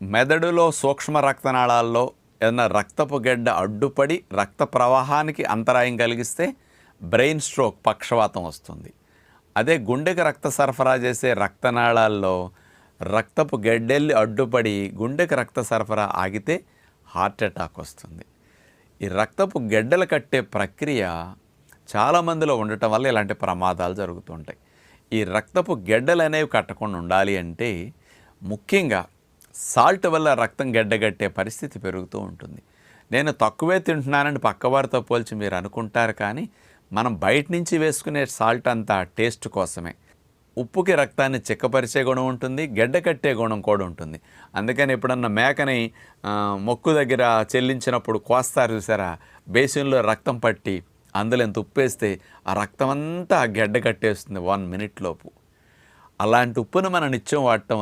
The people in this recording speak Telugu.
మెదడులో సూక్ష్మ రక్తనాళాల్లో ఏదైనా రక్తపు గడ్డ అడ్డుపడి రక్త ప్రవాహానికి అంతరాయం కలిగిస్తే బ్రెయిన్ స్ట్రోక్, పక్షవాతం వస్తుంది. అదే గుండెకి రక్త సరఫరా చేసే రక్తనాళాల్లో రక్తపు గడ్డెల్లి అడ్డుపడి గుండెకి రక్త సరఫరా ఆగితే హార్ట్ అటాక్ వస్తుంది. ఈ రక్తపు గడ్డలు కట్టే ప్రక్రియ చాలామందిలో ఉండటం వల్ల ఇలాంటి ప్రమాదాలు జరుగుతుంటాయి. ఈ రక్తపు గడ్డలు అనేవి కట్టకుండా ఉండాలి అంటే ముఖ్యంగా సాల్ట్ వల్ల రక్తం గడ్డగట్టే పరిస్థితి పెరుగుతూ ఉంటుంది. నేను తక్కువే తింటున్నానని పక్కవారితో పోల్చి మీరు అనుకుంటారు, కానీ మనం బయట నుంచి వేసుకునే సాల్ట్ అంతా టేస్ట్ కోసమే. ఉప్పుకి రక్తాన్ని చిక్కపరిచే గుణం ఉంటుంది, గడ్డ కట్టే గుణం కూడా ఉంటుంది. అందుకని ఎప్పుడన్నా మేకని మొక్కు దగ్గర చెల్లించినప్పుడు కోస్తారు చూసారా, బేసిన్లో రక్తం పట్టి అందులో ఎంత ఉప్పేస్తే ఆ రక్తం అంతా గడ్డ కట్టేస్తుంది 1 minute లోపు. అలాంటి ఉప్పును మనం నిత్యం వాడటం